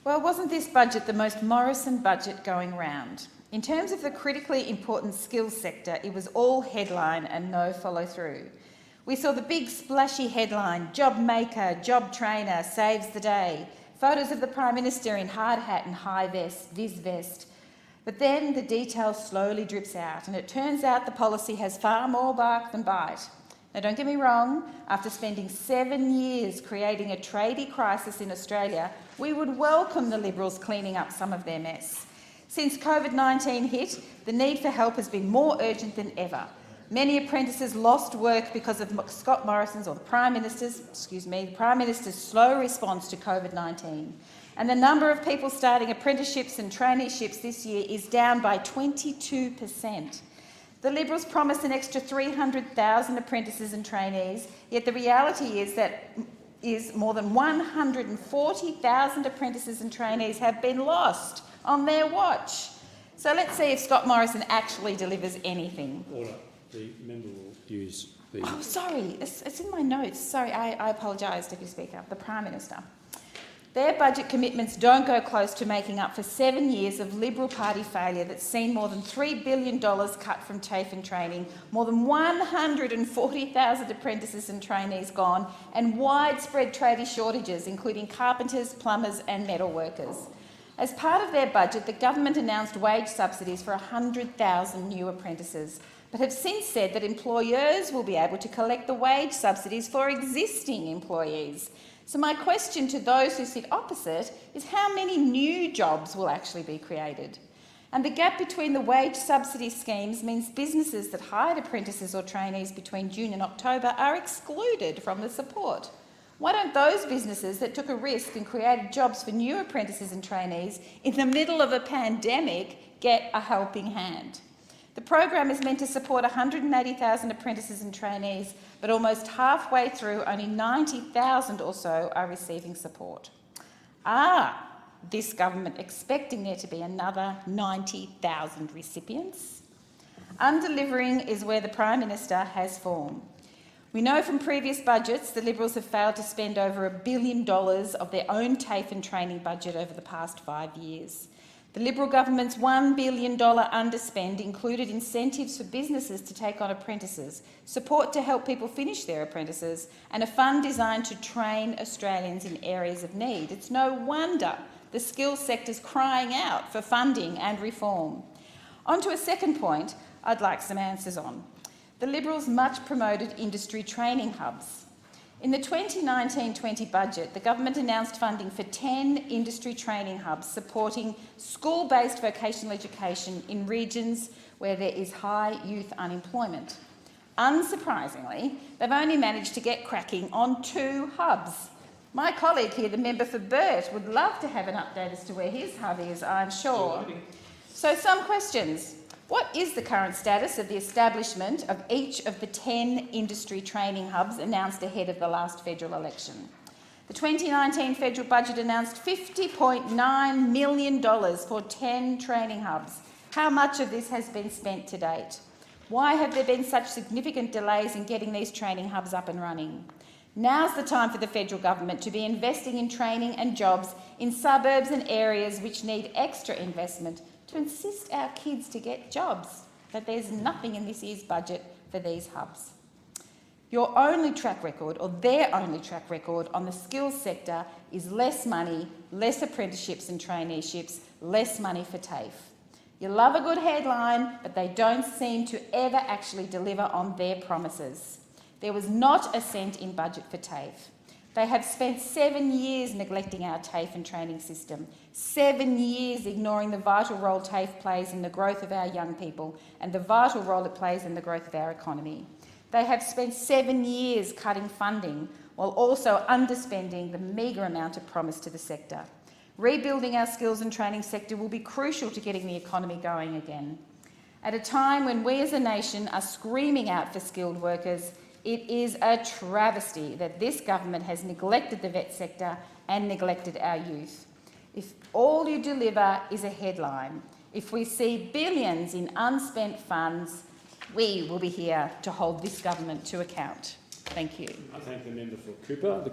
Well, wasn't this budget the most Morrison budget going round? In terms of the critically important skills sector, it was all headline and no follow-through. We saw the big splashy headline, job maker, job trainer, saves the day, photos of the Prime Minister in hard hat and high vest, viz vest. But then the detail slowly drips out, and it turns out the policy has far more bark than bite. Now, don't get me wrong, after spending 7 years creating a tradie crisis in Australia, we would welcome the Liberals cleaning up some of their mess. Since COVID-19 hit, the need for help has been more urgent than ever. Many apprentices lost work because of Scott Morrison's, or the Prime Minister's slow response to COVID-19. And the number of people starting apprenticeships and traineeships this year is down by 22%. The Liberals promised an extra 300,000 apprentices and trainees, yet the reality is more than 140,000 apprentices and trainees have been lost on their watch. So let's see if Scott Morrison actually delivers anything. Order. The member will use the... Oh, sorry, it's in my notes. Sorry, I apologise, Deputy Speaker. The Prime Minister. Their budget commitments don't go close to making up for 7 years of Liberal Party failure that's seen more than $3 billion cut from TAFE and training, more than 140,000 apprentices and trainees gone, and widespread tradie shortages, including carpenters, plumbers and metal workers. As part of their budget, the government announced wage subsidies for 100,000 new apprentices, but have since said that employers will be able to collect the wage subsidies for existing employees. So my question to those who sit opposite is how many new jobs will actually be created? And the gap between the wage subsidy schemes means businesses that hired apprentices or trainees between June and October are excluded from the support. Why don't those businesses that took a risk and created jobs for new apprentices and trainees in the middle of a pandemic get a helping hand? The program is meant to support 180,000 apprentices and trainees, but almost halfway through, only 90,000 or so are receiving support. This government expecting there to be another 90,000 recipients? Undelivering is where the Prime Minister has fallen. We know from previous budgets the Liberals have failed to spend over $1 billion of their own TAFE and training budget over the past 5 years. The Liberal government's $1 billion underspend included incentives for businesses to take on apprentices, support to help people finish their apprentices, and a fund designed to train Australians in areas of need. It's no wonder the skills sector's crying out for funding and reform. On to a second point I'd like some answers on. The Liberals' much-promoted industry training hubs. In the 2019-20 budget, the government announced funding for 10 industry training hubs supporting school-based vocational education in regions where there is high youth unemployment. Unsurprisingly, they've only managed to get cracking on 2 hubs. My colleague here, the member for Burt, would love to have an update as to where his hub is, I'm sure. So some questions. What is the current status of the establishment of each of the 10 industry training hubs announced ahead of the last federal election? The 2019 federal budget announced $50.9 million for 10 training hubs. How much of this has been spent to date? Why have there been such significant delays in getting these training hubs up and running? Now's the time for the federal government to be investing in training and jobs in suburbs and areas which need extra investment to insist our kids to get jobs, but there's nothing in this year's budget for these hubs. Your only track record, or their only track record, on the skills sector is less money, less apprenticeships and traineeships, less money for TAFE. You love a good headline, but they don't seem to ever actually deliver on their promises. There was not a cent in budget for TAFE. They have spent 7 years neglecting our TAFE and training system, 7 years ignoring the vital role TAFE plays in the growth of our young people and the vital role it plays in the growth of our economy. They have spent 7 years cutting funding while also underspending the meagre amount of promise to the sector. Rebuilding our skills and training sector will be crucial to getting the economy going again. At a time when we as a nation are screaming out for skilled workers, it is a travesty that this government has neglected the vet sector and neglected our youth. If all you deliver is a headline, if we see billions in unspent funds, we will be here to hold this government to account. Thank you. I thank the member for Cooper.